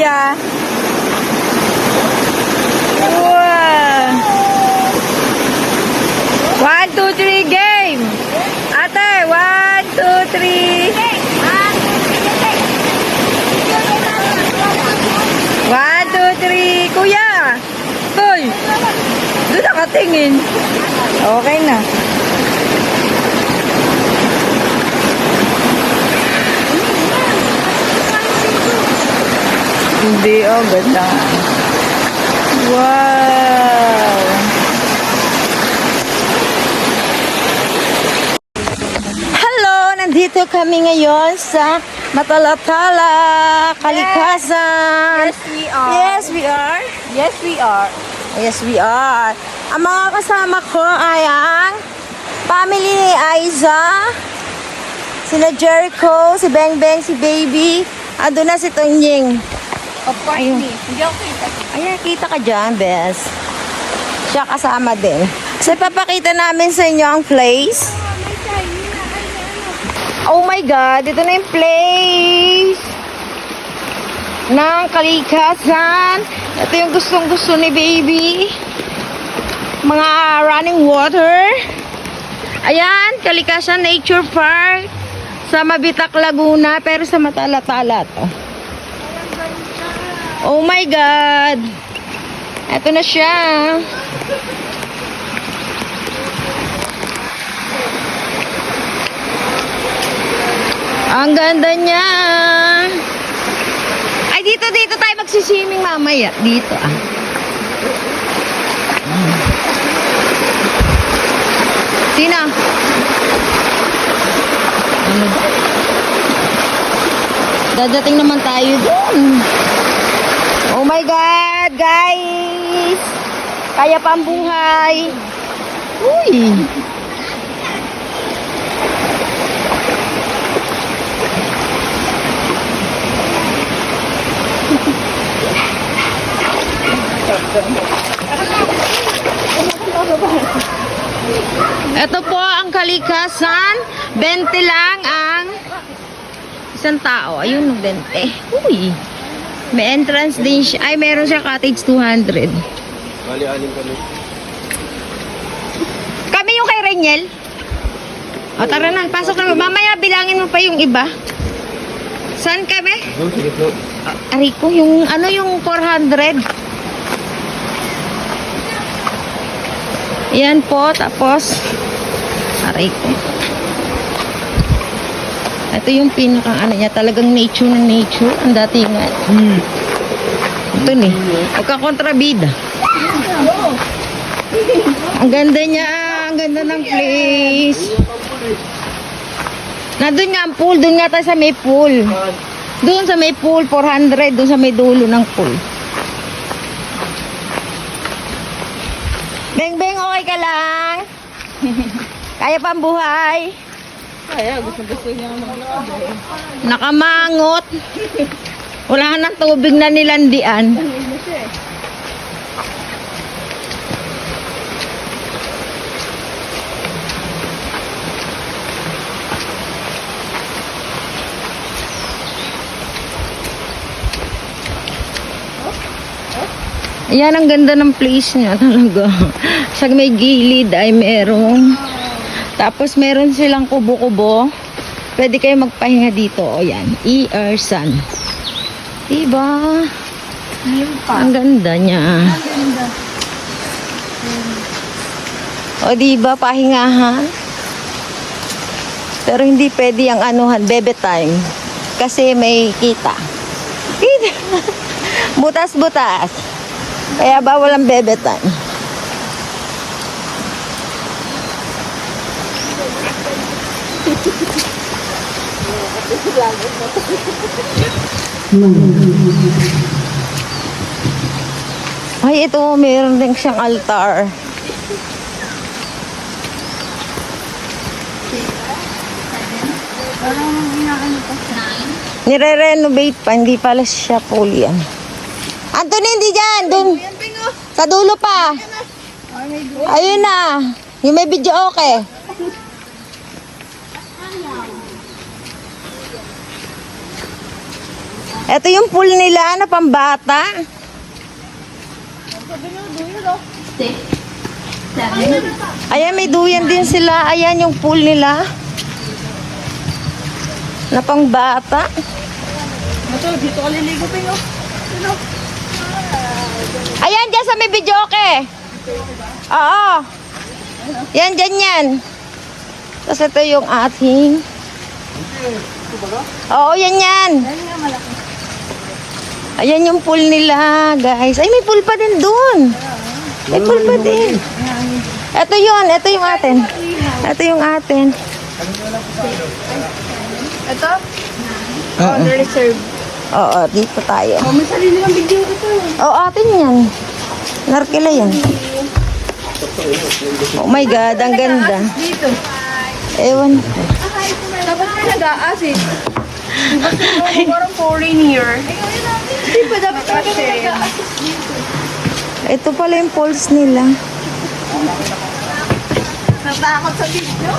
kuya. Wow. 1, 2, 3, game! Ate, 1, 2, 3. 1, 2, 3. Kuya! Hoy! Doon nakatingin. Okay na. Hindi, oh, ganda. Wow! Hello! Nandito kami ngayon sa Matalatala, Kalikasan. Yes, we are. Yes, we are. Yes, we are. Ang mga kasama ko ay ang family ni Aiza, sina Jericho, si Beng Beng, si Baby. Ando na si Tonying. Of course, Ayun. Hindi ako kita. Ayan, kita ka dyan, Bes. Siya kasama din. So, ipapakita namin sa inyo ang place. Oh my God, ito na yung place ng Kalikasan. Ito yung gustong-gusto ni Baby. Mga running water. Ayan, Kalikasan Nature Park sa Mabitak, Laguna, pero sa Matalatala to. Oh my God! Ito na siya. Ang ganda niya. Ay, dito tayo magsiswimming mamaya. Dito, ah. Sino? Dadating naman tayo dun. Oh my God, guys! Kaya pa ang buhay. Uy! Ito po ang Kalikasan. 20 lang ang isang tao. Ayun, 20. Uy! May entrance din siya. Ay, meron siya cottage 200. Bali-alim kami. Kami yung kay Reniel. O, tara na. Pasok na. Mamaya bilangin mo pa yung iba. Saan kami? Doon, sige po. Ariko, yung ano yung 400. Yan po. Tapos, Ariko. Ito yung pinaka ano niya, talagang nature ng nature. Ang datingan. Ito ni. Pagkakontrabida. Ang ganda niya. Ang ganda ng place. Nandun nga ang pool. Doon nga tayo sa may pool. Doon sa may pool, 400. Doon sa may dulo ng pool. Beng Beng, okay ka lang? Kaya pa ang buhay? Kaya, gusto niya mag-ikad eh. Nakamangot. Wala nang tubig na nilandian. Ayan, ang ganda ng place niya talaga. Sa may gilid ay merong. Tapos meron silang kubo-kubo. Pwede kayo magpahinga dito. O yan, Iersan. Diba? Ang ganda niya. O diba, pahingahan? Pero hindi pwede ang anuhan, bebe time. Kasi may kita. Butas-butas. Kaya bawal ang bebe time. Ay, ito, mayroon din siyang altar. Nire-renovate pa, hindi pala siya fully yan. Anthony, hindi dyan, dun. Sa dulo pa. Ayun na. Yung may video okay. Ito yung pool nila na pambata. Ayan, may duyan din sila. Ayan yung pool nila. Na pangbata. Ito, dito ka liligo tayo. Ayan, dyan sa may videoke. Oo. Yan, dyan yan. Tapos ito yung ating... Oo, yan yan. Ayan yung pool nila, guys. Ay, may pool pa din dun. May pool pa din. Ito yun, ito yung atin. Ito yung atin. Ito? Oh, reserve. Oo, dito tayo. Oh, may sarili ng video ito. Oo, atin yan. Narkila yan. Oh my God, ang ganda. Dito. Ewan. Dapat ka nag-aasit. Diba parang foreign here? Di ba dapat ka nag-aasit? Ito pala yung poles nila. Natakot sa video?